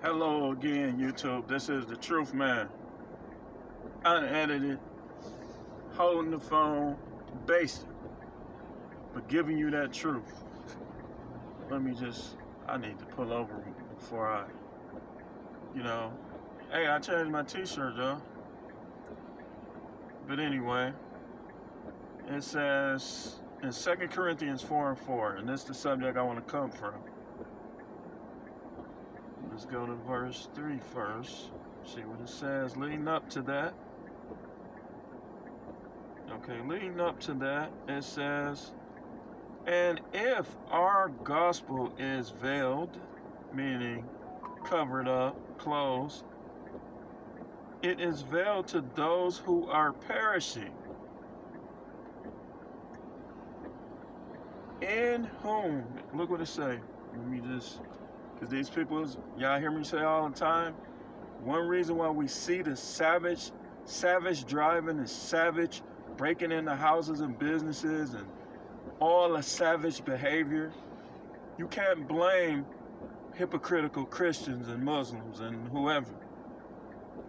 Hello again, YouTube. This is the Truth Man. Unedited, holding the phone, basic, but giving you that truth. I need to pull over before hey, I changed my t-shirt though. But anyway, it says in 2 Corinthians 4:4, and this is the subject I want to come from. Let's go to verse 3 first. See what it says leading up to that. Okay, leading up to that, it says, and if our gospel is veiled, meaning covered up, closed, it is veiled to those who are perishing, in whom, look what it say. Because these people, y'all hear me say all the time, one reason why we see the savage driving and savage breaking into houses and businesses and all the savage behavior, you can't blame hypocritical Christians and Muslims and whoever.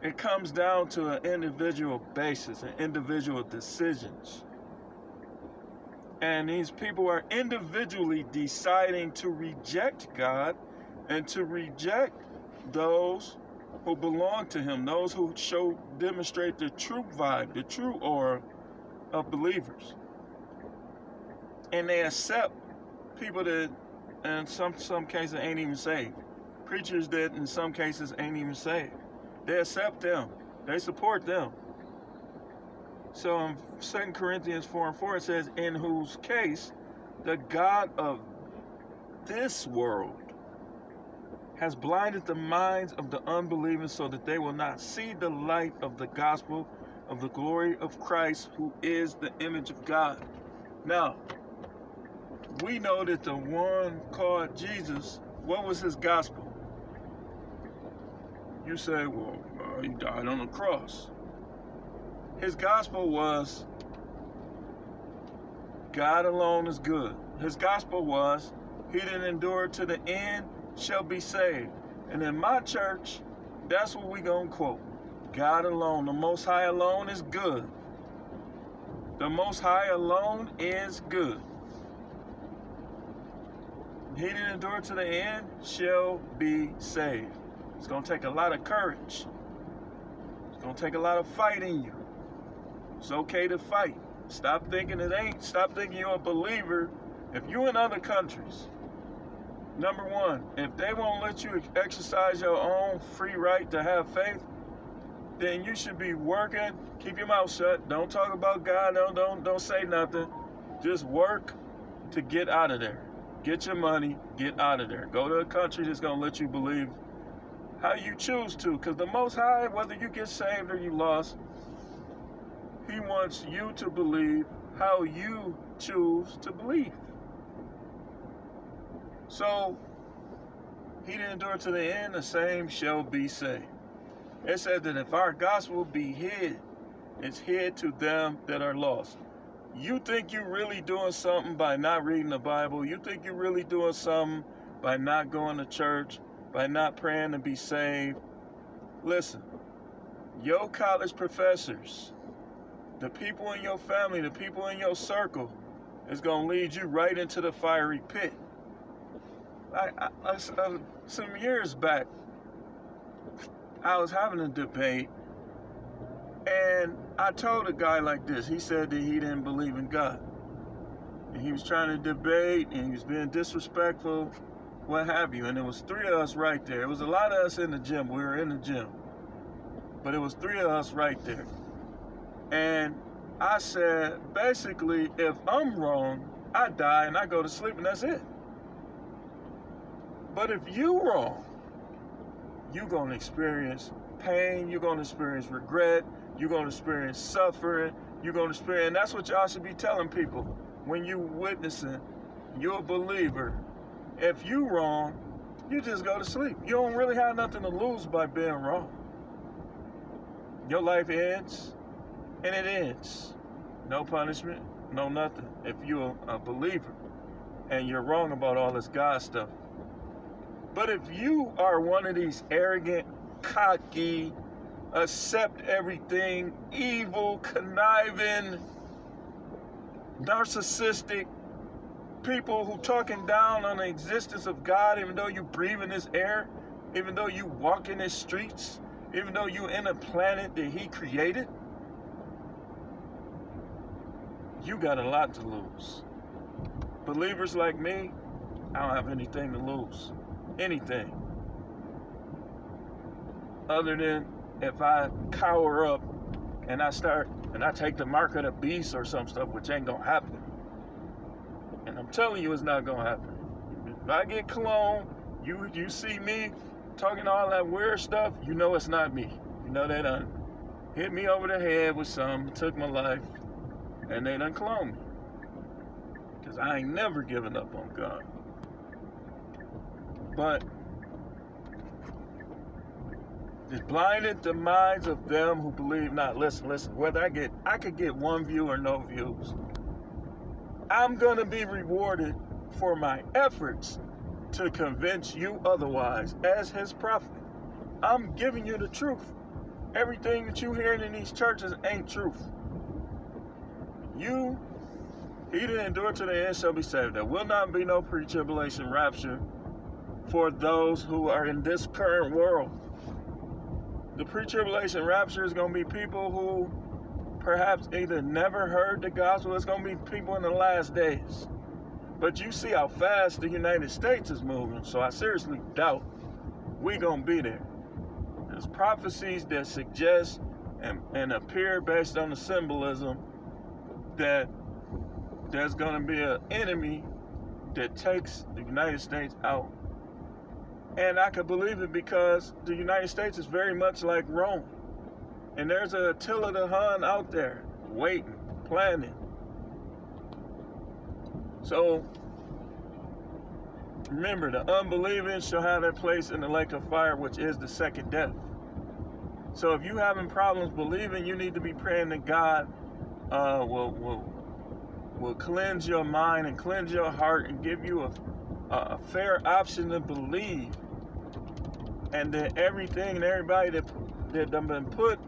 It comes down to an individual basis and individual decisions. And these people are individually deciding to reject God and to reject those who belong to Him, those who demonstrate the true vibe, the true aura of believers. And they accept people that in some cases ain't even saved. Preachers that in some cases ain't even saved. They accept them. They support them. So in 2 Corinthians 4:4 it says, in whose case the God of this world has blinded the minds of the unbelievers so that they will not see the light of the gospel of the glory of Christ, who is the image of God. Now, we know that the one called Jesus, what was his gospel? You say, well, he died on the cross. His gospel was God alone is good. His gospel was he that endure to the end shall be saved. And in my church, that's what we gonna quote. God alone, the Most High alone is good. The Most High alone is good. He that endure to the end shall be saved. It's gonna take a lot of courage. It's gonna take a lot of fight in you. It's okay to fight. Stop thinking it ain't. Stop thinking you're a believer. If you're in other countries, number one, if they won't let you exercise your own free right to have faith, then you should be working. Keep your mouth shut. Don't talk about God. Don't say nothing. Just work to get out of there. Get your money. Get out of there. Go to a country that's gonna let you believe how you choose to. Because the Most High, whether you get saved or you lost, He wants you to believe how you choose to believe. So, he that endure to the end, the same shall be saved. It says that if our gospel be hid, it's hid to them that are lost. You think you're really doing something by not reading the Bible? You think you're really doing something by not going to church, by not praying to be saved? Listen, your college professors, the people in your family, the people in your circle, is going to lead you right into the fiery pit. Some years back, I was having a debate, and I told a guy like this. He said that he didn't believe in God. And he was trying to debate, and he was being disrespectful, what have you. And there was three of us right there. It was a lot of us in the gym. We were in the gym. But it was three of us right there. And I said, basically, if I'm wrong, I die and I go to sleep and that's it. But if you're wrong, you're going to experience pain, you're going to experience regret, you're going to experience suffering, you're going to experience, and that's what y'all should be telling people when you're witnessing, you're a believer. If you're wrong, you just go to sleep. You don't really have nothing to lose by being wrong. Your life ends. And it ends. No punishment, no nothing. If you're a believer and you're wrong about all this God stuff. But if you are one of these arrogant, cocky, accept everything, evil, conniving, narcissistic people who talking down on the existence of God, even though you breathe in this air, even though you walk in his streets, even though you in a planet that he created, you got a lot to lose. Believers like me, I don't have anything to lose. Anything. Other than if I cower up and I take the mark of the beast or some stuff, which ain't gonna happen. And I'm telling you, it's not gonna happen. If I get cloned, you see me talking all that weird stuff, you know it's not me. You know they done hit me over the head with something, took my life, and they done cloned me. Because I ain't never given up on God. But it blinded the minds of them who believe not. Listen, whether I could get one view or no views, I'm gonna be rewarded for my efforts to convince you otherwise as his prophet. I'm giving you the truth. Everything that you hearing in these churches ain't truth. He that endure to the end shall be saved. There will not be no pre-tribulation rapture for those who are in this current world. The pre-tribulation rapture is going to be people who perhaps either never heard the gospel. It's going to be people in the last days. But you see how fast the United States is moving, so I seriously doubt we're going to be there. There's prophecies that suggest and appear based on the symbolism that there's going to be an enemy that takes the United States out. And I could believe it because the United States is very much like Rome. And there's a Attila the Hun out there waiting, planning. So remember, the unbelieving shall have their place in the lake of fire, which is the second death. So if you're having problems believing, you need to be praying that God will cleanse your mind and cleanse your heart and give you a fair option to believe. And that everything and everybody that done been put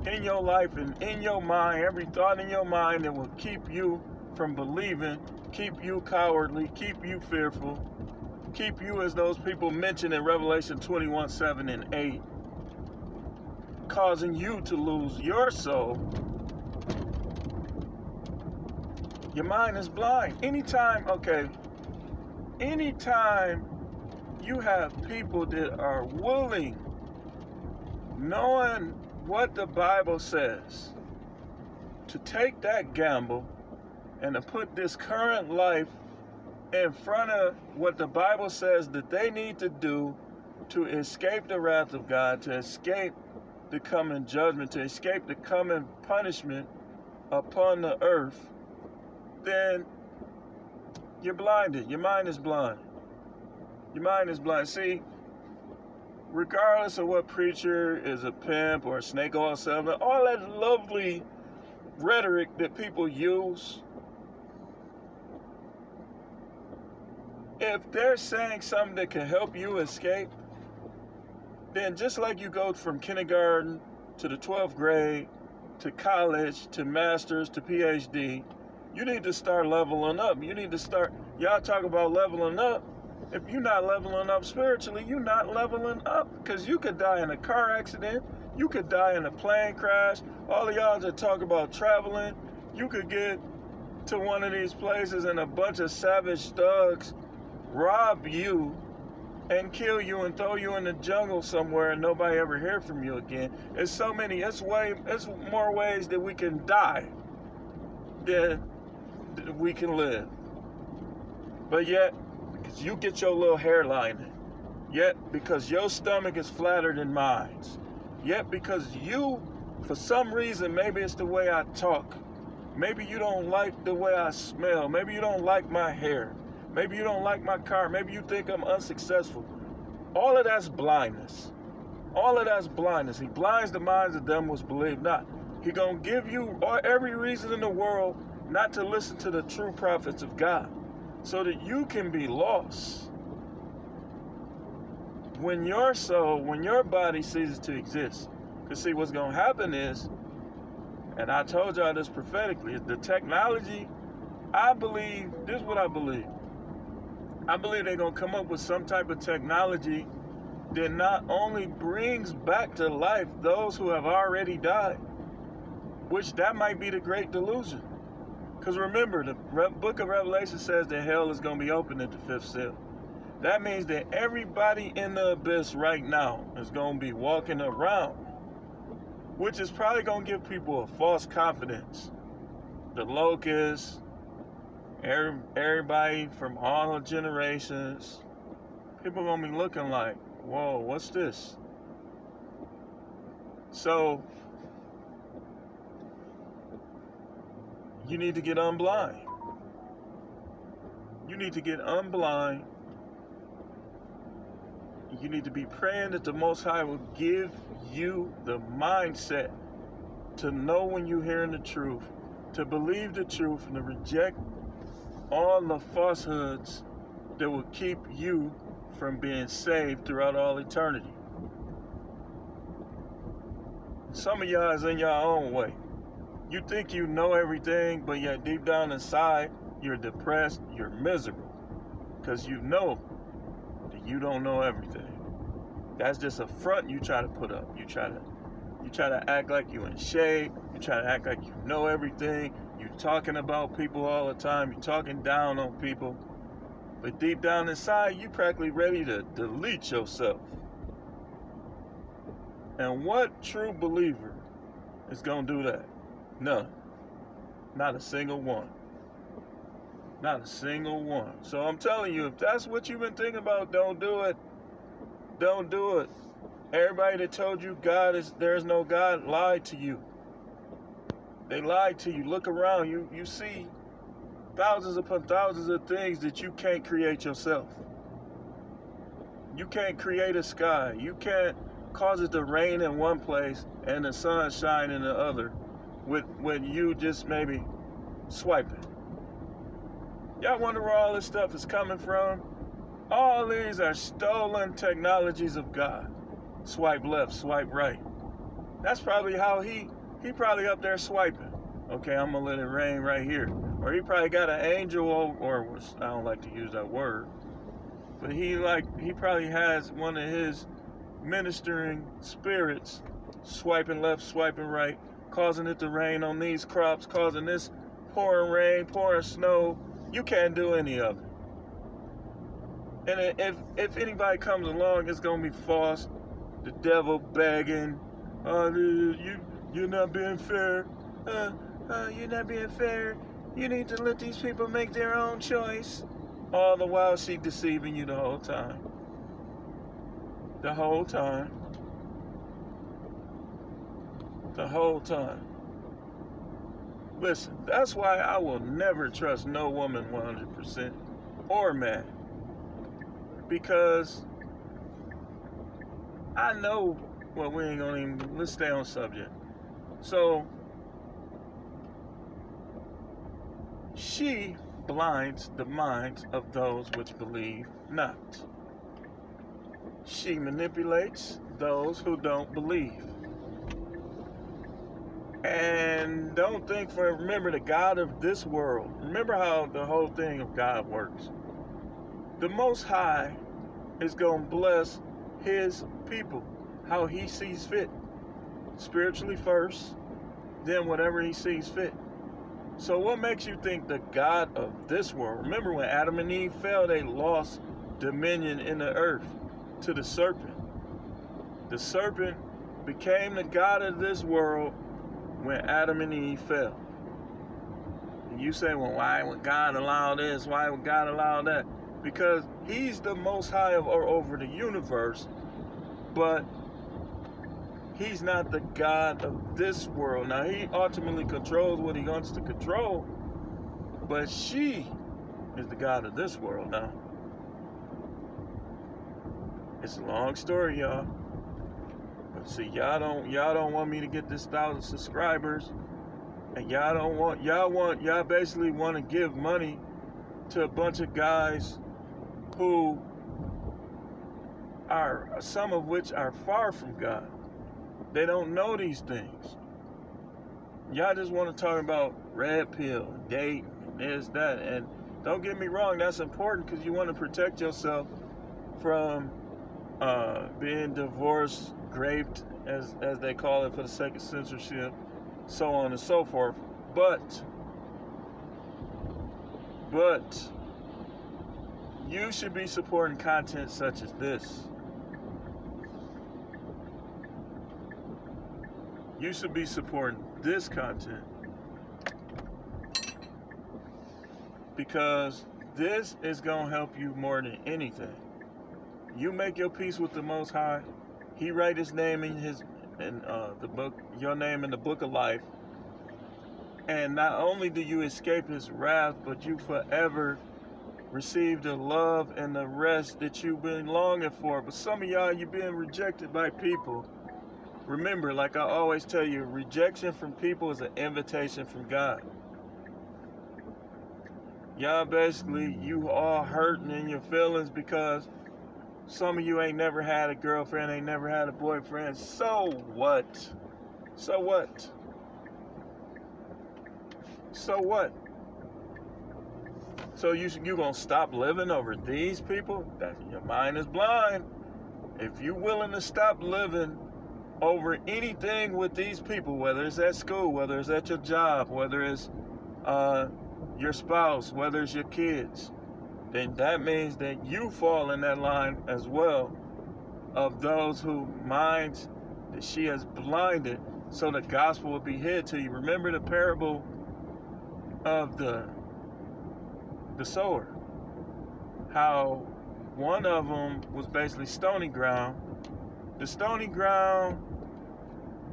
in your life and in your mind, every thought in your mind that will keep you from believing, keep you cowardly, keep you fearful, keep you as those people mentioned in Revelation 21:7 and 8, causing you to lose your soul. Your mind is blind. Anytime you have people that are willing, knowing what the Bible says, to take that gamble and to put this current life in front of what the Bible says that they need to do to escape the wrath of God, to escape the coming judgment, to escape the coming punishment upon the earth, then you're blinded. Your mind is blind. Your mind is blind. See, regardless of what preacher is a pimp or a snake oil salesman, all that lovely rhetoric that people use, if they're saying something that can help you escape, then just like you go from kindergarten to the 12th grade, to college, to master's, to PhD, you need to start leveling up. You need to start, y'all talk about leveling up. If you're not leveling up spiritually, you're not leveling up, because you could die in a car accident. You could die in a plane crash. All of y'all that talk about traveling, you could get to one of these places and a bunch of savage thugs rob you and kill you and throw you in the jungle somewhere and nobody ever hear from you again. It's more ways that we can die than we can live. But yet, because you get your little hairline in, yet because your stomach is flatter than mine, yet because you, for some reason, maybe it's the way I talk, maybe you don't like the way I smell, maybe you don't like my hair, maybe you don't like my car, maybe you think I'm unsuccessful. All of that's blindness. All of that's blindness. He blinds the minds of them which believe not. He gonna give you every reason in the world not to listen to the true prophets of God, so that you can be lost. when your soul, when your body ceases to exist. Because see, what's going to happen is, and I told y'all this prophetically, the technology, I believe, this is what I believe. I believe they're going to come up with some type of technology that not only brings back to life those who have already died, which that might be the great delusion. Because remember, the book of Revelation says that hell is going to be opened at the fifth seal. That means that everybody in the abyss right now is going to be walking around, which is probably going to give people a false confidence. The locusts, everybody from all the generations, people are going to be looking like, whoa, what's this? So, you need to get unblind. You need to get unblind. You need to be praying that the Most High will give you the mindset to know when you're hearing the truth, to believe the truth, and to reject all the falsehoods that will keep you from being saved throughout all eternity. Some of y'all is in your own way. You think you know everything, but yet deep down inside, you're depressed, you're miserable, because you know that you don't know everything. That's just a front you try to put up. You try to act like you're in shape. You try to act like you know everything. You're talking about people all the time. You're talking down on people. But deep down inside, you're practically ready to delete yourself. And what true believer is going to do that? None. Not a single one. Not a single one. So I'm telling you, if that's what you've been thinking about, don't do it. Don't do it. Everybody that told you there's no God lied to you. They lied to you. Look around. You see thousands upon thousands of things that you can't create yourself. You can't create a sky. You can't cause it to rain in one place and the sun shine in the other with you just maybe swiping. Y'all wonder where all this stuff is coming from? All these are stolen technologies of God. Swipe left, swipe right. That's probably how he probably up there swiping. Okay, I'm gonna let it rain right here. Or he probably got an angel, or I don't like to use that word, but he probably has one of his ministering spirits swiping left, swiping right, causing it to rain on these crops, causing this pouring rain, pouring snow. You can't do any of it. And if anybody comes along, it's gonna be false. The devil begging, you're not being fair. You're not being fair. You need to let these people make their own choice. All the while she deceiving you the whole time. The whole time. The whole time. Listen, that's why I will never trust no woman 100% or man. Because I know, well, we ain't gonna even, let's stay on subject. So, she blinds the minds of those which believe not. She manipulates those who don't believe. And remember the God of this world. Remember how the whole thing of God works. The Most High is going to bless his people how he sees fit. Spiritually first, then whatever he sees fit. So what makes you think the God of this world? Remember when Adam and Eve fell, they lost dominion in the earth to the serpent. The serpent became the God of this world when Adam and Eve fell. And you say, well, why would God allow this? Why would God allow that? Because he's the Most High over the universe, but he's not the God of this world. Now, he ultimately controls what he wants to control, but she is the God of this world now. It's a long story, y'all. But see, y'all don't want me to get this 1,000 subscribers, and y'all basically want to give money to a bunch of guys who some of which are far from God. They don't know these things. Y'all just want to talk about red pill, dating, this, that, and don't get me wrong, that's important because you want to protect yourself from being divorced, raped, as they call it for the sake of censorship, so on and so forth. But you should be supporting content such as this. You should be supporting this content because this is going to help you more than anything. You make your peace with the Most High. He write His name in the book, your name in the book of life. And not only do you escape His wrath, but you forever receive the love and the rest that you've been longing for. But some of y'all, you're being rejected by people. Remember, like I always tell you, rejection from people is an invitation from God. Y'all basically, you all hurting in your feelings because some of you ain't never had a girlfriend, ain't never had a boyfriend. So what? So what? So what? So you gonna stop living over these people? That your mind is blind. If you're willing to stop living over anything with these people, whether it's at school, whether it's at your job, whether it's your spouse, whether it's your kids, then that means that you fall in that line as well of those whose minds that she has blinded so the gospel will be hid to you. Remember the parable of the sower, how one of them was basically stony ground. The stony ground,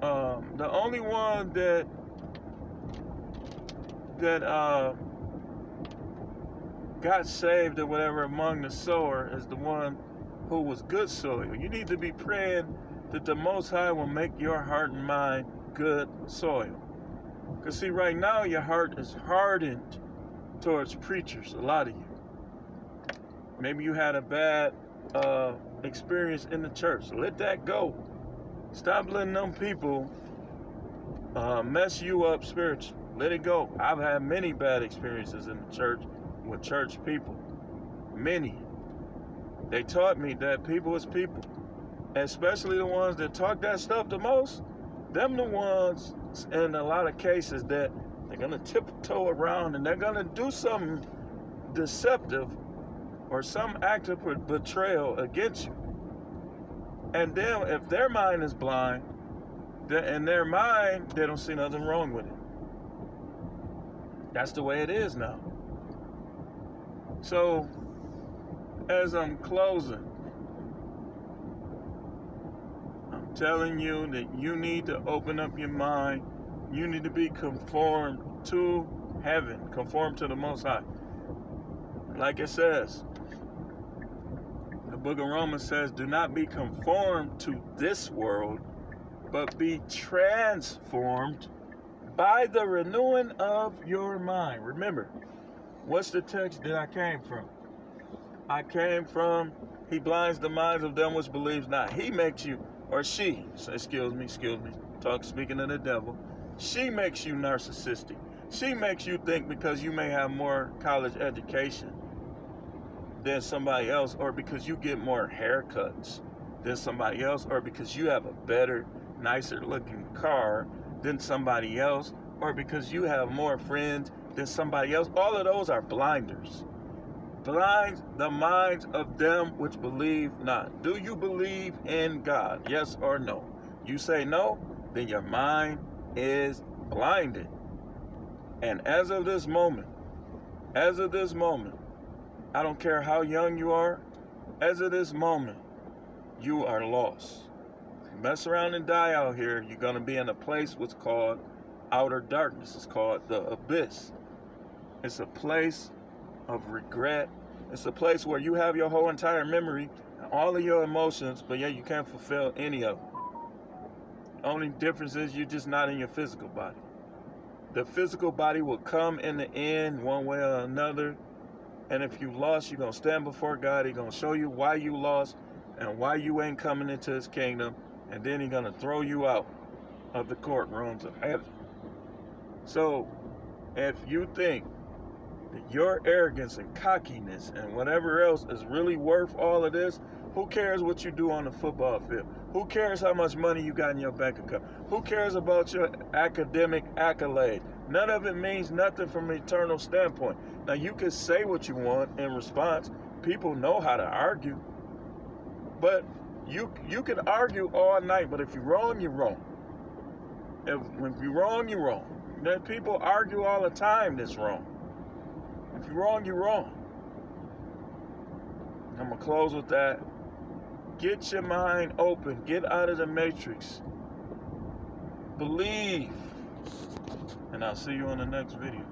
the only one that got saved or whatever among the sower is the one who was good soil. You need to be praying that the Most High will make your heart and mind good soil. Because see, right now your heart is hardened towards preachers, a lot of you. Maybe you had a bad experience in the church. Let that go. Stop letting them people mess you up spiritually. Let it go. I've had many bad experiences in the church with church people. Many. They taught me that people is people. Especially the ones that talk that stuff the most. Them the ones, in a lot of cases, that they're going to tiptoe around and they're going to do something deceptive or some act of betrayal against you. And then if their mind is blind, in their mind, they don't see nothing wrong with it. That's the way it is now. So, as I'm closing, I'm telling you that you need to open up your mind. You need to be conformed to heaven, conformed to the Most High. Like it says, the book of Romans says, do not be conformed to this world, but be transformed by the renewing of your mind. Remember, what's the text that I came from? I came from, He blinds the minds of them which believes not. He makes you, or she, excuse me, speaking of the devil, she makes you narcissistic. She makes you think because you may have more college education than somebody else, or because you get more haircuts than somebody else, or because you have a better, nicer looking car than somebody else, or because you have more friends than somebody else. All of those are blinders. Blind the minds of them which believe not. Do you believe in God? Yes or no? You say no, then your mind is blinded. And as of this moment, I don't care how young you are, as of this moment, you are lost. Mess around and die out here, you're going to be in a place what's called outer darkness. It's called the abyss. It's a place of regret. It's a place where you have your whole entire memory, all of your emotions, but yet you can't fulfill any of them. The only difference is you're just not in your physical body. The physical body will come in the end one way or another. And if you lost, you're going to stand before God. He's going to show you why you lost. and why you ain't coming into his kingdom, and then he's going to throw you out of the courtrooms of heaven. So, if you think that your arrogance and cockiness and whatever else is really worth all of this, who cares what you do on the football field? Who cares how much money you got in your bank account? Who cares about your academic accolade? None of it means nothing from an eternal standpoint. Now, you can say what you want in response. People know how to argue. But you can argue all night, but if you're wrong, you're wrong. If you're wrong, you're wrong. Then people argue all the time that's wrong. If you're wrong, you're wrong. I'm going to close with that. Get your mind open. Get out of the matrix. Believe. And I'll see you on the next video.